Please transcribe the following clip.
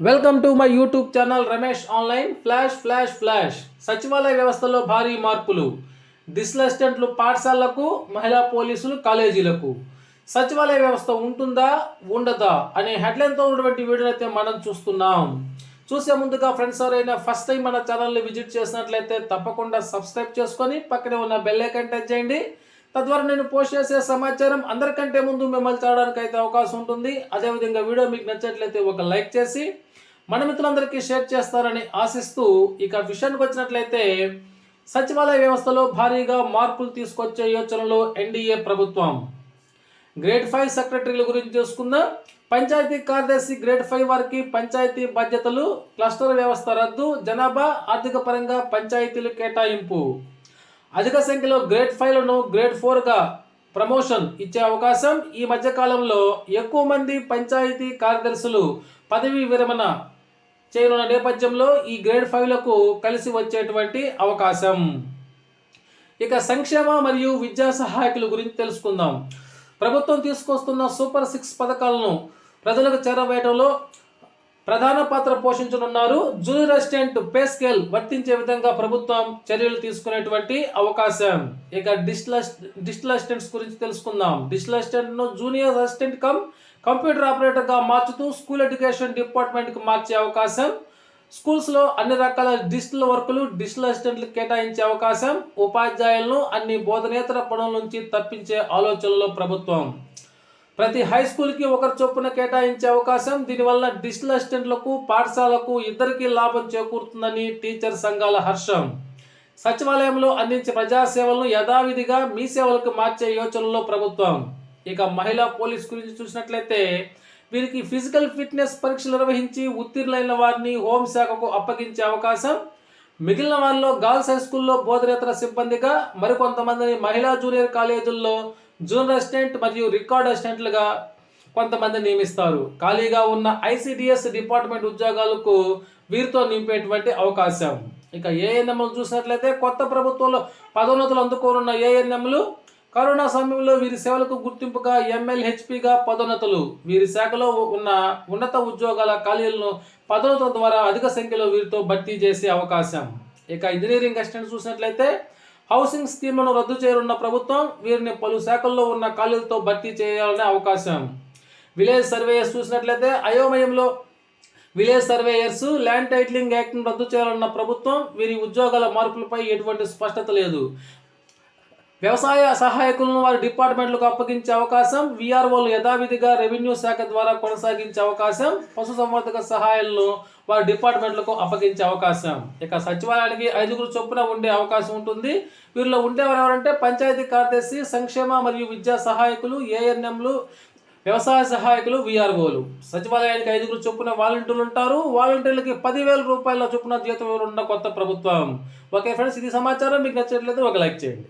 Welcome to my YouTube channel Ramesh online. Flash సచివాలయ వ్యవస్థలో భారీ మార్పులు. డిజిటల్ అసిస్టెంట్లు పాఠశాలలకు, మహిళా పోలీసులు కాలేజీలకు. సచివాలయ వ్యవస్థ ఉంటుందా ఉండదా అనే హెడ్లైన్తో ఉన్నటువంటి వీడియో అయితే మనం చూస్తున్నాం. చూసే ముందుగా ఫ్రెండ్స్ ఎవరైనా ఫస్ట్ టైం మన ఛానల్ని విజిట్ చేసినట్లయితే తప్పకుండా సబ్స్క్రైబ్ చేసుకొని పక్కనే ఉన్న బెల్ ఐకాన్ టచ్ చేయండి. తద్వారా నేను పోస్ట్ చేసే సమాచారం అందరికంటే ముందు మిమ్మల్ని చదవడానికి అయితే అవకాశం ఉంటుంది. అదేవిధంగా వీడియో మీకు నచ్చినట్లయితే ఒక లైక్ చేసి మన మిత్రులందరికీ షేర్ చేస్తారని ఆశిస్తూ ఇక విషయానికి వచ్చినట్లయితే సచివాలయ వ్యవస్థలో భారీగా మార్పులు తీసుకొచ్చే యోచనలో ఎన్డీఏ ప్రభుత్వం. గ్రేడ్ 5 సెక్రటరీల గురించి చూసుకుందాం. పంచాయతీ కార్యదర్శి గ్రేడ్ 5 వారికి పంచాయతీ బాధ్యతలు, క్లస్టర్ వ్యవస్థ రద్దు, జనాభా ఆర్థిక పరంగా పంచాయతీలు కేటాయింపు. అధిక సంఖ్యలో గ్రేడ్ 5లను గ్రేడ్ 4గా ప్రమోషన్ ఇచ్చే అవకాశం. ఈ మధ్యకాలంలో ఎక్కువ మంది పంచాయతీ కార్యదర్శులు పదవీ విరమణ చేయనున్న నేపథ్యంలో ఈ గ్రేడ్ 5లకు కలిసి వచ్చేటువంటి అవకాశం. ఇక సంక్షేమ మరియు విద్యా సహాయకుల గురించి తెలుసుకుందాం. ప్రభుత్వం తీసుకొస్తున్న సూపర్ 6 పథకాలను ప్రజలకు చేరవేయడంలో ప్రధాన పాత్ర పోషించనున్నారు. జూనియర్ అసిస్టెంట్ పే స్కేల్ వర్తించే విధంగా ప్రభుత్వం చర్యలు తీసుకునేటువంటి అవకాశం. ఇక డిజిటల్ అసిస్టెంట్స్ గురించి తెలుసుకుందాం. డిజిటల్ అసిస్టెంట్ను జూనియర్ అసిస్టెంట్ కంప్యూటర్ ఆపరేటర్గా మార్చుతూ స్కూల్ ఎడ్యుకేషన్ డిపార్ట్మెంట్కి మార్చే అవకాశం. స్కూల్స్లో అన్ని రకాల డిజిటల్ వర్కులు డిజిటల్ అసిస్టెంట్లకు కేటాయించే అవకాశం. ఉపాధ్యాయులను అన్ని బోధనేతర పనుల నుంచి తప్పించే ఆలోచనలో ప్రభుత్వం. ప్రతి హై స్కూల్కి ఒకరు చొప్పున కేటాయించే అవకాశం. దీనివల్ల డిజిటల్ అసిస్టెంట్లకు, పాఠశాలకు ఇద్దరికీ లాభం చేకూరుతుందని టీచర్ సంఘాల హర్షం. సచివాలయంలో అందించే ప్రజాసేవలను యథావిధిగా మీ సేవలకు మార్చే యోచనలో ప్రభుత్వం. ఇక మహిళా పోలీస్ గురించి చూసినట్లయితే వీరికి ఫిజికల్ ఫిట్నెస్ పరీక్షలు నిర్వహించి ఉత్తీర్ణులైన వారిని హోంశాఖకు అప్పగించే అవకాశం. మిగిలిన వారిలో గర్ల్స్ హై స్కూల్లో బోధనేతర సిబ్బందిగా, మరికొంతమందిని మహిళా జూనియర్ కాలేజీల్లో జూనియర్ అసిస్టెంట్ మరియు రికార్డ్ అసిస్టెంట్లుగా కొంతమంది నియమిస్తారు. ఖాళీగా ఉన్న ఐసిడిఎస్ డిపార్ట్మెంట్ ఉద్యోగాలకు వీరితో నింపేటువంటి అవకాశం. ఇక ఏఎన్ఎంలు చూసినట్లయితే కొత్త ప్రభుత్వంలో పదోన్నతులు అందుకోనున్న ఏఎన్ఎంలు కరోనా సమయంలో వీరి సేవలకు గుర్తింపుగా ఎంఎల్హెచ్పిగా పదోన్నతులు. వీరి శాఖలో ఉన్న ఉన్నత ఉద్యోగాల ఖాళీలను పదోన్నతుల ద్వారా అధిక సంఖ్యలో వీరితో భర్తీ చేసే అవకాశం. ఇక ఇంజనీరింగ్ అసిస్టెంట్ చూసినట్లయితే హౌసింగ్ స్కీమ్లను రద్దు చేయనున్న ప్రభుత్వం. వీరిని పలు శాఖల్లో ఉన్న ఖాళీలతో భర్తీ చేయాలనే అవకాశం. విలేజ్ సర్వేయర్స్ చూసినట్లయితే అయోమయంలో విలేజ్ సర్వేయర్స్ ల్యాండ్ టైటిలింగ్ యాక్ట్ను రద్దు చేయాలన్న ప్రభుత్వం. వీరి ఉద్యోగాల మార్పులపై ఎటువంటి స్పష్టత లేదు. వ్యవసాయ సహాయకులను వారి డిపార్ట్మెంట్లకు అప్పగించే అవకాశం. విఆర్ఓలు యథావిధిగా రెవెన్యూ శాఖ ద్వారా కొనసాగించే అవకాశం. పశుసంవర్ధక సహాయాలను వారి డిపార్ట్మెంట్లకు అప్పగించే అవకాశం. ఇక సచివాలయానికి 5 చొప్పున ఉండే అవకాశం ఉంటుంది. వీరిలో ఉండేవారు ఎవరంటే పంచాయతీ కార్యదర్శి, సంక్షేమ మరియు విద్యా సహాయకులు, ఏఎన్ఎంలు, వ్యవసాయ సహాయకులు, విఆర్ఓలు. సచివాలయానికి 5 చొప్పున వాలంటీర్లు ఉంటారు. వాలంటీర్లకి 10,000 రూపాయల చొప్పున జీతం ఉన్న కొత్త ప్రభుత్వం. ఓకే ఫ్రెండ్స్, ఇది సమాచారం. మీకు నచ్చినట్లయితే ఒక లైక్ చేయండి.